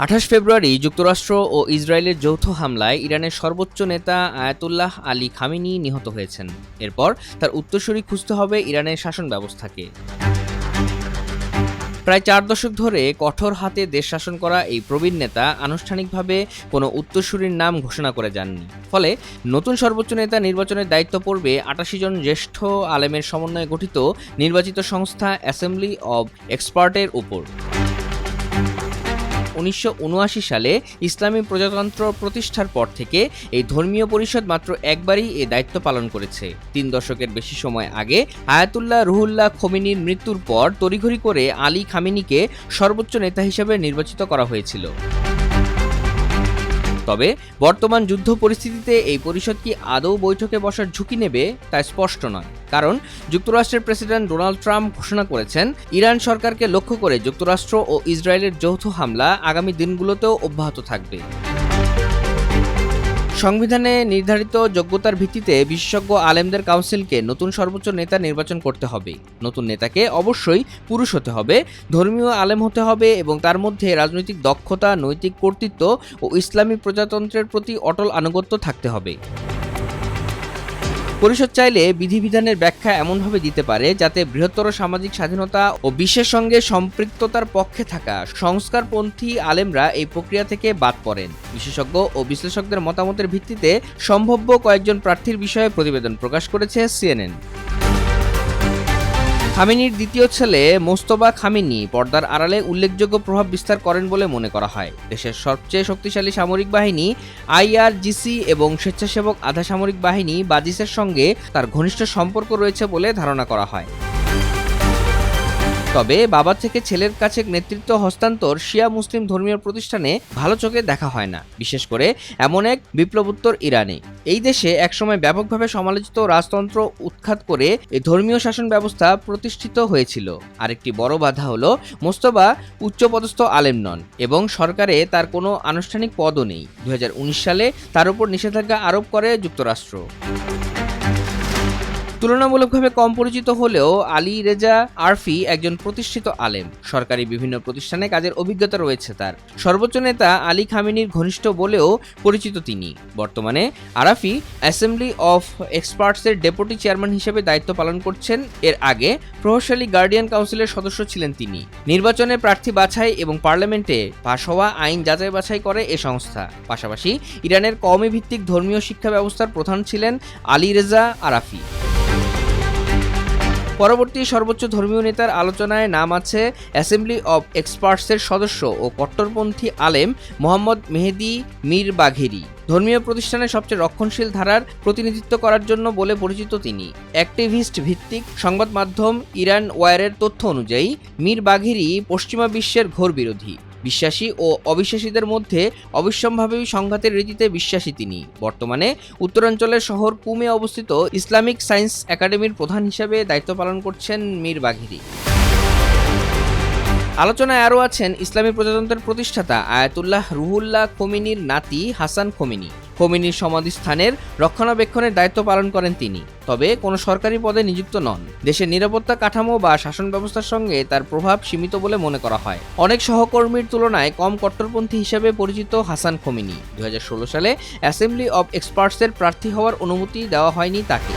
২৮ ফেব্রুয়ারি যুক্তরাষ্ট্র ও ইসরায়েলের যৌথ হামলায় ইরানের সর্বোচ্চ নেতা আয়াতুল্লাহ আলী খামেনি নিহত হয়েছেন। এরপর তার উত্তরসূরি খুঁজতে হবে ইরানের শাসন ব্যবস্থাকে। প্রায় 4 দশক ধরে কঠোর হাতে দেশ শাসন করা এই প্রবীণ নেতা আনুষ্ঠানিকভাবে কোনো উত্তরসূরির নাম ঘোষণা করে যাননি। ফলে নতুন সর্বোচ্চ নেতা নির্বাচনের দায়িত্ব পড়বে ৮৮ জন জ্যেষ্ঠ আলেমের সমন্বয়ে গঠিত নির্বাচিত সংস্থা অ্যাসেম্বলি অব এক্সপার্টের উপর। ১৯৭৯ সালে ইসলামী প্রজাতন্ত্র প্রতিষ্ঠার পর থেকে এই ধর্মীয় পরিষদ মাত্র একবারই এ দায়িত্ব পালন করেছে। ৩ দশকের বেশি সময় আগে আয়াতুল্লাহ রুহুল্লাহ খোমেনির মৃত্যুর পর তড়িঘড়ি করে আলী খামেনিকে সর্বোচ্চ নেতা হিসেবে নির্বাচিত করা হয়েছিল। তবে বর্তমান যুদ্ধ পরিস্থিতিতে এই পরিষদ কি আদৌ বৈঠকে বসার ঝুঁকি নেবে তা স্পষ্ট নয়, কারণ যুক্তরাষ্ট্রের প্রেসিডেন্ট ডোনাল্ড ট্রাম্প ঘোষণা করেছেন ইরান সরকারকে লক্ষ্য করে যুক্তরাষ্ট্র ও ইসরায়েলের যৌথ হামলা আগামী দিনগুলোতেও অব্যাহত থাকবে। সংবিধানে নির্ধারিত যোগ্যতার ভিত্তিতে বিশেষজ্ঞ আলেমদের কাউন্সিলকে নতুন সর্বোচ্চ নেতা নির্বাচন করতে হবে। নতুন নেতাকে অবশ্যই পুরুষ হতে হবে, ধর্মীয় আলেম হতে হবে এবং তার মধ্যে রাজনৈতিক দক্ষতা, নৈতিক কর্তৃত্ব ও ইসলামী প্রজাতন্ত্রের প্রতি অটল আনুগত্য থাকতে হবে। পরিষদ চাইলে বিধিবিধানের ব্যাখ্যা এমনভাবে দিতে পারে যাতে বৃহত্তর সামাজিক স্বাধীনতা ও বিশ্বের সঙ্গে সম্পৃক্ততার পক্ষে থাকা সংস্কারপন্থী আলেমরা এই প্রক্রিয়া থেকে বাদ পড়েন। বিশেষজ্ঞ ও বিশ্লেষকদের মতামতের ভিত্তিতে সম্ভাব্য কয়েকজন প্রার্থীর বিষয়ে প্রতিবেদন প্রকাশ করেছে সিএনএন। খামেনির দ্বিতীয় ছেলে মোস্তফা খামেনি পর্দার আড়ালে উল্লেখযোগ্য প্রভাব বিস্তার করেন বলে মনে করা হয়। দেশের সবচেয়ে শক্তিশালী সামরিক বাহিনী আইআরজিসি এবং স্বেচ্ছাসেবক আধা সামরিক বাহিনী বাজিসের সঙ্গে তার ঘনিষ্ঠ সম্পর্ক রয়েছে বলে ধারণা করা হয়। তবে বাবা থেকে ছেলের কাছে নেতৃত্ব হস্তান্তর শিয়া মুসলিম ধর্মীয় প্রতিষ্ঠানে ভালো চোখে দেখা হয় না, বিশেষ করে এমন এক বিপ্লবোত্তর ইরানে। এই দেশে একসময় ব্যাপকভাবে সমালোচিত রাজতন্ত্র উৎখাত করে এই ধর্মীয় শাসন ব্যবস্থা প্রতিষ্ঠিত হয়েছিল। আরেকটি বড় বাধা হলো মোস্তফা উচ্চপদস্থ আলেম নন এবং সরকারে তার কোনো আনুষ্ঠানিক পদও নেই। ২০১৯ সালে তার উপর নিষেধাজ্ঞা আরোপ করে যুক্তরাষ্ট্র। তুলনামূলকভাবে কম পরিচিত হলেও আলী রেজা আরফি একজন প্রতিষ্ঠিত আলেম। সরকারি বিভিন্ন প্রতিষ্ঠানে কাজের অভিজ্ঞতা রয়েছে তার। সর্বোচ্চ নেতা আলী খামেনির ঘনিষ্ঠ বলেও পরিচিত তিনি। বর্তমানে আরাফি অ্যাসেম্বলি অফ এক্সপার্টসের ডেপুটি চেয়ারম্যান হিসেবে দায়িত্ব পালন করছেন। এর আগে প্রভাবশালী গার্ডিয়ান কাউন্সিলের সদস্য ছিলেন তিনি। নির্বাচনে প্রার্থী বাছাই এবং পার্লামেন্টে পাশ হওয়া আইন যাচাই বাছাই করে এ সংস্থা। পাশাপাশি ইরানের কওমি ভিত্তিক ধর্মীয় শিক্ষা ব্যবস্থার প্রধান ছিলেন আলী রেজা আরাফি। পরবর্তী সর্বোচ্চ ধর্মীয় নেতার আলোচনায় নাম আছে অ্যাসেম্বলি অব এক্সপার্টসের সদস্য ও কট্টরপন্থী আলেম মোহাম্মদ মেহেদি মীর বাঘেরি। ধর্মীয় প্রতিষ্ঠানের সবচেয়ে রক্ষণশীল ধারার প্রতিনিধিত্ব করার জন্য বলে পরিচিত তিনি। অ্যাক্টিভিস্ট ভিত্তিক সংবাদ মাধ্যম ইরান ওয়ারের তথ্য অনুযায়ী মীর বাঘেরি পশ্চিমা বিশ্বের ঘোর বিরোধী। বিশ্বাসী ও অবিশ্বাসীদের মধ্যে অবিসম্ভাবী সংঘাতের রীতিতে বিশ্বাসী তিনি। বর্তমানে উত্তরাঞ্চলের শহর কুমে অবস্থিত ইসলামিক সায়েন্স একাডেমির প্রধান হিসেবে দায়িত্ব পালন করছেন মীর বাঘেরি। আলোচনায় আরও আছেন ইসলামী প্রজাতন্ত্রের প্রতিষ্ঠাতা আয়াতুল্লাহ রুহুল্লাহ খোমেনির নাতি হাসান খোমেনি। খোমেনির সমাধিস্থানের রক্ষণাবেক্ষণের দায়িত্ব পালন করেন তিনি, তবে কোনো সরকারি পদে নিযুক্ত নন। দেশের নিরাপত্তা কাঠামো বা শাসন ব্যবস্থার সঙ্গে তার প্রভাব সীমিত বলে মনে করা হয়। অনেক সহকর্মীর তুলনায় কম কট্টরপন্থী হিসেবে পরিচিত হাসান খোমেনি। ২০১৬ সালে অ্যাসেম্বলি অব এক্সপার্টসের প্রার্থী হওয়ার অনুমতি দেওয়া হয়নি তাকে।